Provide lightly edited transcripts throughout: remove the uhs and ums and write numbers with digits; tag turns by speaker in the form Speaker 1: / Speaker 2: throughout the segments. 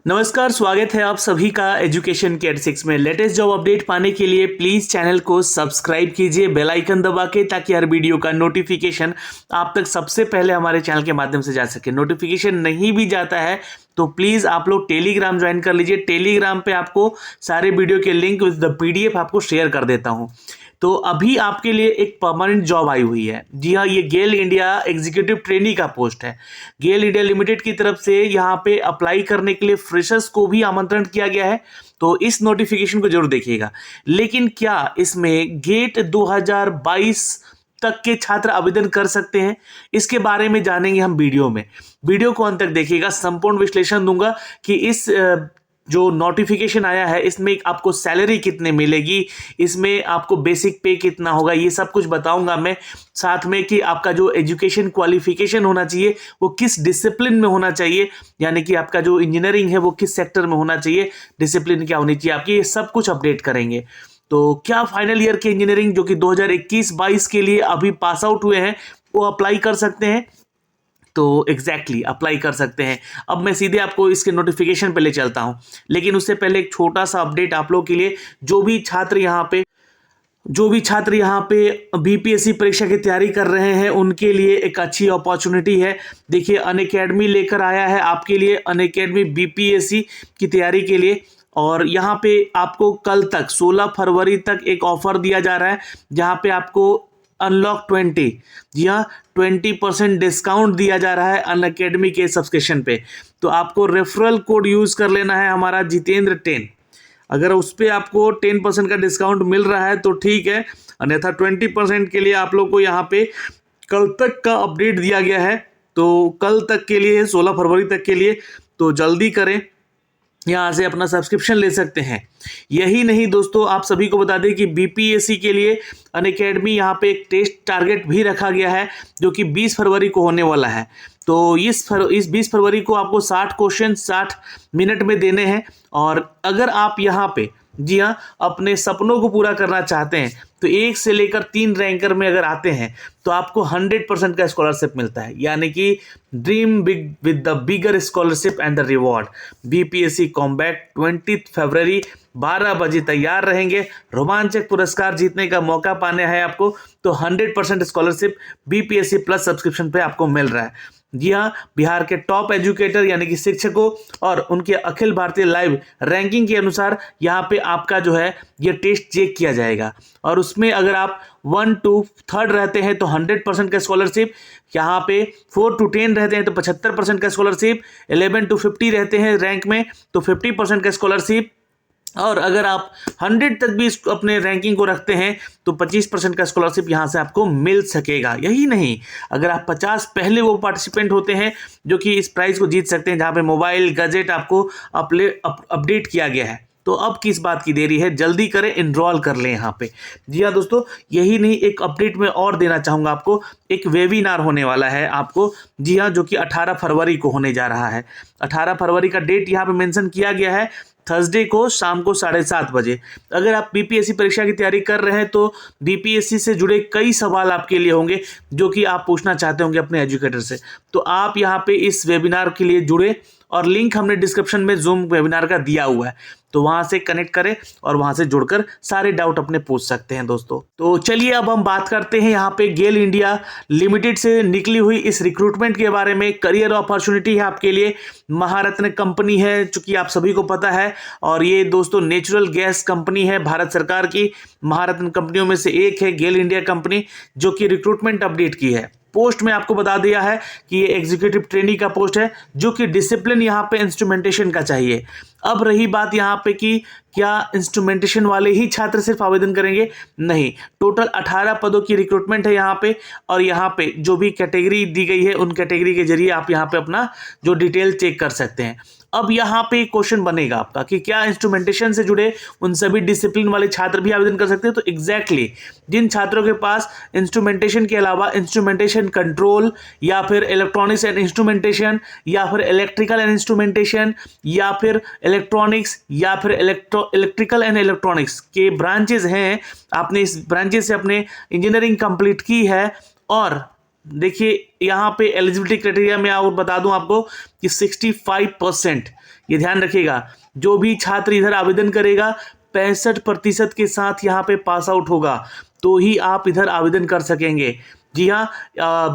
Speaker 1: नमस्कार, स्वागत है आप सभी का एजुकेशन केयर 6 में। लेटेस्ट जॉब अपडेट पाने के लिए प्लीज चैनल को सब्सक्राइब कीजिए बेल आइकन दबा के, ताकि हर वीडियो का नोटिफिकेशन आप तक सबसे पहले हमारे चैनल के माध्यम से जा सके। नोटिफिकेशन नहीं भी जाता है तो प्लीज आप लोग टेलीग्राम ज्वाइन कर लीजिए। टेलीग्राम पे आपको सारे वीडियो के लिंक विद द पीडीएफ आपको शेयर कर देता हूँ। तो अभी आपके लिए एक परमानेंट जॉब आई हुई है। जी हाँ, ये गेल इंडिया एग्जीक्यूटिव ट्रेनी का पोस्ट है। गेल इंडिया लिमिटेड की तरफ से यहाँ पे अप्लाई करने के लिए फ्रेशर्स को भी आमंत्रण किया गया है, तो इस नोटिफिकेशन को जरूर देखिएगा। लेकिन क्या इसमें गेट 2022 तक के छात्र आवेदन कर सकते हैं, इसके बारे में जानेंगे हम वीडियो में। वीडियो को अंत तक देखिएगा, संपूर्ण विश्लेषण दूंगा कि इस जो नोटिफिकेशन आया है इसमें आपको सैलरी कितने मिलेगी, इसमें आपको बेसिक पे कितना होगा, ये सब कुछ बताऊंगा मैं। साथ में कि आपका जो एजुकेशन क्वालिफिकेशन होना चाहिए वो किस डिसिप्लिन में होना चाहिए, यानी कि आपका जो इंजीनियरिंग है वो किस सेक्टर में होना चाहिए, डिसिप्लिन क्या होनी चाहिए आपकी, ये सब कुछ अपडेट करेंगे। तो क्या फाइनल ईयर के इंजीनियरिंग जो कि 2021-22 के लिए अभी पास आउट हुए हैं वो अप्लाई कर सकते हैं? तो एग्जैक्टली अप्लाई कर सकते हैं। अब मैं सीधे आपको इसके नोटिफिकेशन पे ले चलता हूं, लेकिन उससे पहले एक छोटा सा अपडेट आप लोगों के लिए। जो भी छात्र यहाँ पे बीपीएससी परीक्षा की तैयारी कर रहे हैं उनके लिए एक अच्छी अपॉर्चुनिटी है। देखिए, अनअकैडमी लेकर आया है आपके लिए, अनअकैडमी बीपीएससी की तैयारी के लिए। और यहाँ पे आपको कल तक 16 फरवरी तक एक ऑफर दिया जा रहा है, जहाँ पे आपको अनलॉक 20, जी हाँ 20% डिस्काउंट दिया जा रहा है अनअकैडमी के सब्सक्रिप्शन पे। तो आपको रेफरल कोड यूज कर लेना है हमारा जितेंद्र 10। अगर उस पर आपको 10% का डिस्काउंट मिल रहा है तो ठीक है, अन्यथा 20% के लिए आप लोग को यहाँ पे कल तक का अपडेट दिया गया है। तो कल तक के लिए 16 फरवरी तक के लिए, तो जल्दी करें, यहाँ से अपना सब्सक्रिप्शन ले सकते हैं। यही नहीं दोस्तों, आप सभी को बता दें कि बीपीएससी के लिए अनअकैडमी यहाँ पे एक टेस्ट टारगेट भी रखा गया है जो कि 20 फरवरी को होने वाला है। तो इस 20 फरवरी को आपको 60 क्वेश्चन 60 मिनट में देने हैं। और अगर आप यहाँ पे जी हाँ अपने सपनों को पूरा करना चाहते हैं तो 1 से लेकर 3 रैंकर में अगर आते हैं तो आपको 100% का स्कॉलरशिप मिलता है, यानी कि dream big with the bigger scholarship and the reward. BPSC combat 20 फरवरी 12 बजे तैयार रहेंगे। रोमांचक पुरस्कार जीतने का मौका पाने है आपको, तो 100% स्कॉलरशिप बीपीएससी प्लस सब्सक्रिप्शन पे आपको मिल रहा है। जी हाँ, बिहार के टॉप एजुकेटर यानी कि शिक्षकों और उनके अखिल भारतीय लाइव रैंकिंग के अनुसार यहाँ पे आपका जो है ये टेस्ट चेक किया जाएगा। और उसमें अगर आप 1 to 3 रहते हैं तो 100% का स्कॉलरशिप, यहाँ पे 4 to 10 रहते हैं तो 75% का स्कॉलरशिप, 11 to 50 रहते हैं रैंक में तो 50% का स्कॉलरशिप, और अगर आप 100 तक भी अपने रैंकिंग को रखते हैं तो 25% का स्कॉलरशिप यहाँ से आपको मिल सकेगा। यही नहीं, अगर आप 50 पहले वो पार्टिसिपेंट होते हैं जो कि इस प्राइज को जीत सकते हैं, जहाँ पे मोबाइल गैजेट आपको अपडेट किया गया है। तो अब किस बात की देरी है, जल्दी करें, इनरोल कर लें यहाँ पे। जी हाँ दोस्तों, यही नहीं, एक अपडेट में और देना चाहूँगा आपको। एक वेबिनार होने वाला है आपको, जी हाँ, जो कि 18 फरवरी को होने जा रहा है। 18 फरवरी का डेट यहाँ पे मेंशन किया गया है, थर्सडे को शाम को 7:30 बजे। अगर आप बीपीएससी परीक्षा की तैयारी कर रहे हैं तो बीपीएससी से जुड़े कई सवाल आपके लिए होंगे जो कि आप पूछना चाहते होंगे अपने एजुकेटर से। तो आप यहाँ पे इस वेबिनार के लिए जुड़े, और लिंक हमने डिस्क्रिप्शन में जूम वेबिनार का दिया हुआ है, तो वहां से कनेक्ट करें और वहां से जुड़कर सारे डाउट अपने पूछ सकते हैं दोस्तों। तो चलिए अब हम बात करते हैं यहाँ पे गेल इंडिया लिमिटेड से निकली हुई इस रिक्रूटमेंट के बारे में। करियर अपॉर्चुनिटी है आपके लिए, महारत्न कंपनी है चूंकि आप सभी को पता है, और ये दोस्तों नेचुरल गैस कंपनी है, भारत सरकार की महारत्न कंपनियों में से एक है गेल इंडिया कंपनी, जो कि रिक्रूटमेंट अपडेट की है। पोस्ट में आपको बता दिया है कि ये एग्जीक्यूटिव ट्रेनी का पोस्ट है, जो कि डिसिप्लिन यहाँ पे इंस्ट्रूमेंटेशन का चाहिए। अब रही बात यहाँ पे कि क्या इंस्ट्रूमेंटेशन वाले ही छात्र सिर्फ आवेदन करेंगे? नहीं, टोटल 18 पदों की रिक्रूटमेंट है यहाँ पे, और यहाँ पे जो भी कैटेगरी दी गई है उन कैटेगरी के जरिए आप यहाँ पे अपना जो डिटेल चेक कर सकते हैं। अब यहाँ पे क्वेश्चन बनेगा आपका कि क्या इंस्ट्रूमेंटेशन से जुड़े उन सभी डिसिप्लिन वाले छात्र भी आवेदन कर सकते हैं? तो एग्जैक्टली जिन छात्रों के पास इंस्ट्रूमेंटेशन के अलावा इंस्ट्रूमेंटेशन कंट्रोल या फिर इलेक्ट्रॉनिक्स एंड इंस्ट्रूमेंटेशन या फिर इलेक्ट्रिकल एंड इंस्ट्रूमेंटेशन या फिर इलेक्ट्रॉनिक्स या फिर इलेक्ट्रिकल एंड इलेक्ट्रॉनिक्स के ब्रांचेज हैं, आपने इस ब्रांचेज से अपने इंजीनियरिंग कंप्लीट की है और देखिए यहाँ पे एलिजिबिलिटी क्राइटेरिया में और बता दूं आपको कि 65%, ये ध्यान रखिएगा, जो भी छात्र इधर आवेदन करेगा 65% के साथ यहाँ पे पास आउट होगा तो ही आप इधर आवेदन कर सकेंगे। जी हाँ,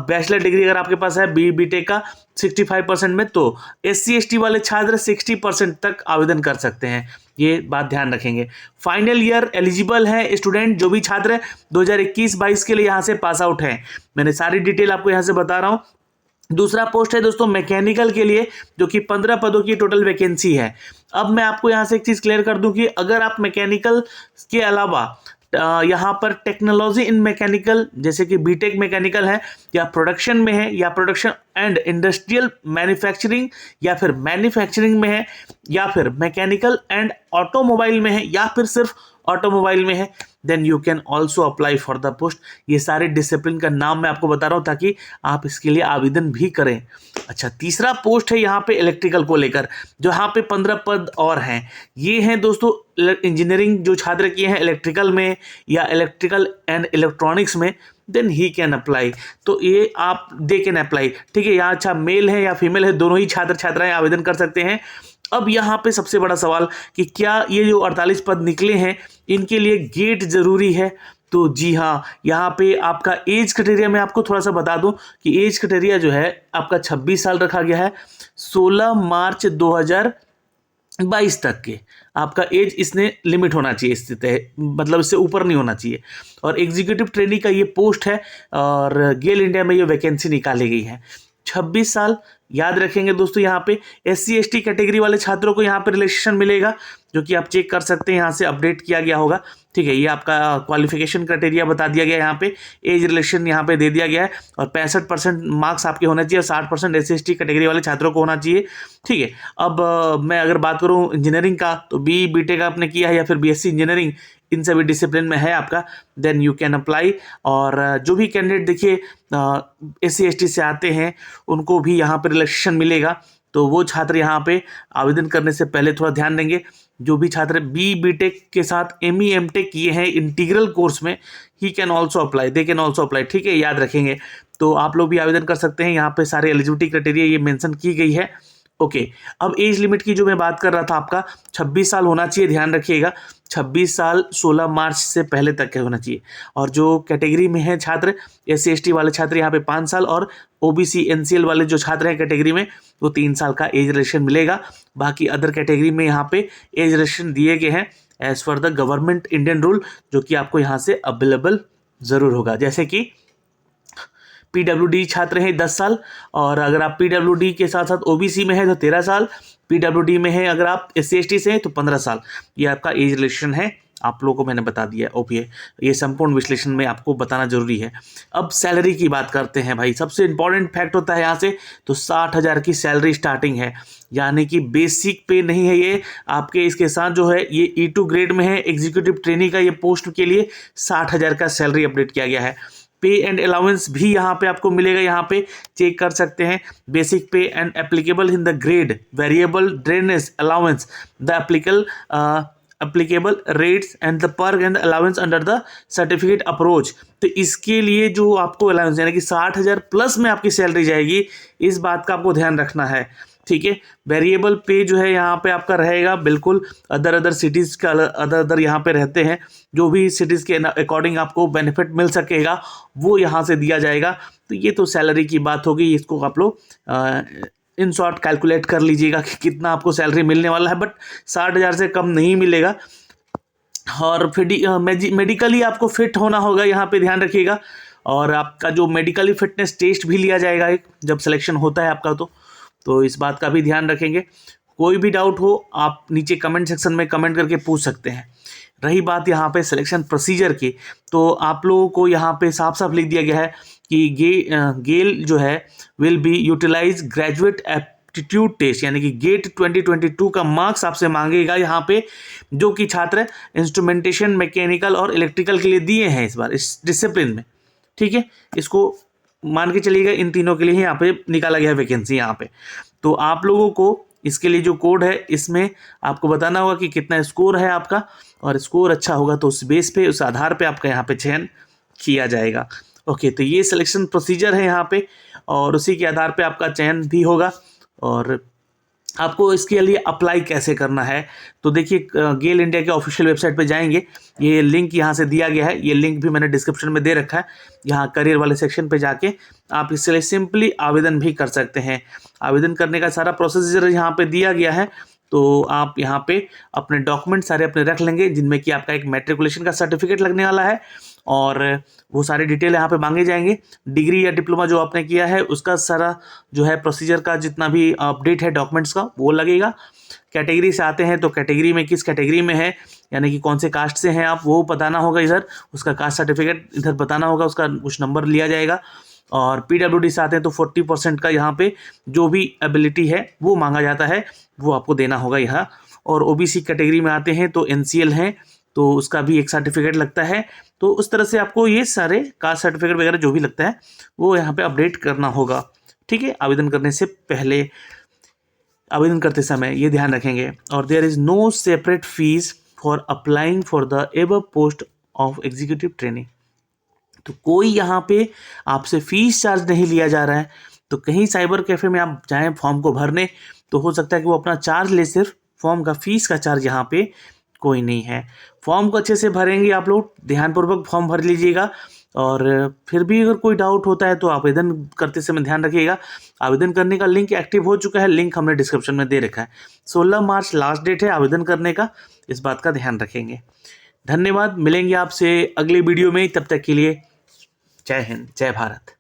Speaker 1: बैचलर डिग्री अगर आपके पास है बीटेक का 65% में, तो SC/ST वाले छात्र 60% तक आवेदन कर सकते हैं, ये बात ध्यान रखेंगे। फाइनल ईयर एलिजिबल है स्टूडेंट जो भी छात्र 2021-22 के लिए यहाँ से पास आउट हैं। मैंने सारी डिटेल आपको यहाँ से बता रहा हूँ। दूसरा पोस्ट है दोस्तों मैकेनिकल के लिए, जो कि 15 पदों की टोटल वैकेंसी है। अब मैं आपको यहाँ से एक चीज़ क्लियर कर दूं कि अगर आप मैकेनिकल के अलावा यहाँ पर टेक्नोलॉजी इन मैकेनिकल जैसे कि बीटेक मैकेनिकल है, या प्रोडक्शन में है, या प्रोडक्शन एंड इंडस्ट्रियल मैन्युफैक्चरिंग, या फिर मैन्युफैक्चरिंग में है, या फिर मैकेनिकल एंड ऑटोमोबाइल में है, या फिर सिर्फ ऑटोमोबाइल में है, then you can also apply for the post. ये सारे डिसिप्लिन का नाम मैं आपको बता रहा हूँ ताकि आप इसके लिए आवेदन भी करें। अच्छा, तीसरा पोस्ट है यहाँ पे इलेक्ट्रिकल को लेकर, जो यहाँ पे 15 पद और हैं। ये हैं दोस्तों इंजीनियरिंग जो छात्र किए हैं इलेक्ट्रिकल में या इलेक्ट्रिकल एंड इलेक्ट्रॉनिक्स में, देन ही कैन अप्लाई। तो ये आप दे कैन अप्लाई, ठीक है। यहाँ अच्छा मेल है या फीमेल है, दोनों ही छात्र छात्राएं आवेदन कर सकते हैं। अब यहाँ पे सबसे बड़ा सवाल कि क्या ये जो 48 पद निकले हैं इनके लिए गेट जरूरी है? तो जी हाँ, यहाँ पे आपका एज क्राइटेरिया में आपको थोड़ा सा बता दूं कि एज क्राइटेरिया जो है आपका 26 साल रखा गया है। 16 मार्च 2022 तक के आपका एज इसने लिमिट होना चाहिए, स्थित है, मतलब इससे ऊपर नहीं होना चाहिए। और एग्जीक्यूटिव ट्रेनी का ये पोस्ट है और गेल इंडिया में ये वैकेंसी निकाली गई है। 26 साल याद रखेंगे दोस्तों। यहाँ पे SC/ST कैटेगरी वाले छात्रों को यहाँ पे रिलैक्सेशन मिलेगा, जो कि आप चेक कर सकते हैं, यहाँ से अपडेट किया गया होगा, ठीक है। ये आपका क्वालिफिकेशन क्राइटेरिया बता दिया गया है, यहाँ पे एज रिलेक्शन यहाँ पे दे दिया गया है, और 65% मार्क्स आपके होने चाहिए, 60% SC/ST कैटेगरी वाले छात्रों को होना चाहिए, ठीक है। अब मैं अगर बात करूँ इंजीनियरिंग का, तो BTech आपने किया है या फिर BSc इंजीनियरिंग, इन सभी डिसिप्लिन में है आपका, देन यू कैन अप्लाई। और जो भी कैंडिडेट देखिए SC/ST से आते हैं उनको भी यहाँ पर रिलैक्सेशन मिलेगा, तो वो छात्र यहाँ पे आवेदन करने से पहले थोड़ा ध्यान देंगे। जो भी छात्र BTech के साथ ME MTech किए हैं इंटीग्रल कोर्स में, he can also apply, they can also apply, ठीक है, याद रखेंगे। तो आप लोग भी आवेदन कर सकते हैं, यहाँ पे सारे एलिजिबिलिटी क्राइटेरिया ये मेंशन की गई है। ओके, अब एज लिमिट की जो मैं बात कर रहा था, आपका 26 साल होना चाहिए, ध्यान रखिएगा। 26 साल 16 मार्च से पहले तक के होना चाहिए। और जो कैटेगरी में है छात्र SC/ST वाले छात्र यहाँ पे 5 साल, और OBC NCL वाले जो छात्र हैं कैटेगरी में, वो 3 साल का एज रिलेक्शन मिलेगा। बाकी अदर कैटेगरी में यहाँ पे एज रिलेक्शन दिए गए हैं as per the government Indian rule, जो कि आपको यहाँ से अवेलेबल ज़रूर होगा। जैसे कि PWD छात्र हैं 10 साल, और अगर आप PWD के साथ साथ OBC में है तो 13 साल, PWD में है अगर आप SC/ST से हैं तो 15 साल। ये आपका एज रिलेक्शन है, आप लोगों को मैंने बता दिया। ओके, ये संपूर्ण विश्लेषण में आपको बताना जरूरी है। अब सैलरी की बात करते हैं भाई, सबसे इंपॉर्टेंट फैक्ट होता है यहाँ से, तो 60,000 की सैलरी स्टार्टिंग है, यानी कि बेसिक पे नहीं है ये आपके। इसके साथ जो है ये E2 ग्रेड में है, एग्जीक्यूटिव ट्रेनी का ये पोस्ट के लिए 60,000 का सैलरी अपडेट किया गया है। पे एंड अलाउंस भी यहाँ पे आपको मिलेगा, यहाँ पे चेक कर सकते हैं। बेसिक पे and applicable in the grade variable drainage allowance the applicable rates and the per and allowance under the certificate approach। तो इसके लिए जो आपको अलाउंस यानी कि 60,000 प्लस में आपकी सैलरी जाएगी, इस बात का आपको ध्यान रखना है, ठीक है। वेरिएबल पे जो है यहाँ पे आपका रहेगा, बिल्कुल अदर सिटीज़ का अदर यहाँ पे रहते हैं, जो भी सिटीज़ के अकॉर्डिंग आपको बेनिफिट मिल सकेगा वो यहाँ से दिया जाएगा। तो ये तो सैलरी की बात होगी, इसको आप लोग इन शॉर्ट कैलकुलेट कर लीजिएगा कि कितना आपको सैलरी मिलने वाला है, बट 60,000 से कम नहीं मिलेगा। और फिर मेडिकली आपको फिट होना होगा, यहाँ पे ध्यान रखिएगा। और आपका जो मेडिकली फिटनेस टेस्ट भी लिया जाएगा एक, जब सिलेक्शन होता है आपका, तो इस बात का भी ध्यान रखेंगे। कोई भी डाउट हो आप नीचे कमेंट सेक्शन में कमेंट करके पूछ सकते हैं। रही बात यहाँ पे सिलेक्शन प्रोसीजर की, तो आप लोगों को यहाँ पे साफ साफ लिख दिया गया है कि गेल जो है will be utilize graduate aptitude test, यानी कि गेट 2022 का मार्क्स आपसे मांगेगा यहाँ पे, जो कि छात्र इंस्ट्रूमेंटेशन, मैकेनिकल और इलेक्ट्रिकल के लिए दिए हैं इस बार इस डिसिप्लिन में, ठीक है। इसको मान के चलिएगा, इन तीनों के लिए ही यहाँ पे निकाला गया है वैकेंसी यहाँ पे। तो आप लोगों को इसके लिए जो कोड है इसमें आपको बताना होगा कि कितना स्कोर है आपका, और स्कोर अच्छा होगा तो उस बेस पे, उस आधार पे आपका यहाँ पे चयन किया जाएगा। ओके, तो ये सिलेक्शन प्रोसीजर है यहाँ पे, और उसी के आधार पे आपका चयन भी होगा। और आपको इसके लिए अप्लाई कैसे करना है, तो देखिए गेल इंडिया के ऑफिशियल वेबसाइट पे जाएंगे, ये लिंक यहाँ से दिया गया है, ये लिंक भी मैंने डिस्क्रिप्शन में दे रखा है। यहाँ करियर वाले सेक्शन पे जाके आप इसके लिए सिंपली आवेदन भी कर सकते हैं। आवेदन करने का सारा प्रोसीजर यहाँ पे दिया गया है। तो आप यहाँ पे अपने डॉक्यूमेंट सारे अपने रख लेंगे, जिनमें कि आपका एक मैट्रिकुलेशन का सर्टिफिकेट लगने वाला है, और वो सारी डिटेल यहाँ पे मांगे जाएंगे। डिग्री या डिप्लोमा जो आपने किया है उसका सारा जो है प्रोसीजर का जितना भी अपडेट है डॉक्यूमेंट्स का वो लगेगा। कैटेगरी से आते हैं तो कैटेगरी में किस कैटेगरी में है, यानी कि कौन से कास्ट से हैं आप, वो बताना होगा इधर, उसका कास्ट सर्टिफिकेट इधर बताना होगा, उसका कुछ नंबर लिया जाएगा। और पीडब्ल्यूडी से आते हैं तो 40% का यहाँ पे जो भी एबिलिटी है वो मांगा जाता है, वो आपको देना होगा यहाँ। और ओबीसी कैटेगरी में आते हैं तो एनसीएल हैं, तो उसका भी एक सर्टिफिकेट लगता है। तो उस तरह से आपको ये सारे कास्ट सर्टिफिकेट वगैरह जो भी लगता है वो यहाँ पे अपडेट करना होगा, ठीक है, आवेदन करने से पहले, आवेदन करते समय ये ध्यान रखेंगे। और there is no separate fees for applying for the above post of executive training. तो कोई यहाँ पे आपसे फीस चार्ज नहीं लिया जा रहा है। तो कहीं साइबर कैफ़े में आप जाएँ फॉर्म को भरने, तो हो सकता है कि वो अपना चार्ज ले, सिर्फ फॉर्म का फीस का चार्ज यहाँ पे कोई नहीं है। फॉर्म को अच्छे से भरेंगे आप लोग, ध्यानपूर्वक फॉर्म भर लीजिएगा। और फिर भी अगर कोई डाउट होता है तो आवेदन करते समय ध्यान रखिएगा। आवेदन करने का लिंक एक्टिव हो चुका है, लिंक हमने डिस्क्रिप्शन में दे रखा है। 16 मार्च लास्ट डेट है आवेदन करने का, इस बात का ध्यान रखेंगे। धन्यवाद, मिलेंगे आपसे अगले वीडियो में, तब तक के लिए जय हिंद, जय भारत।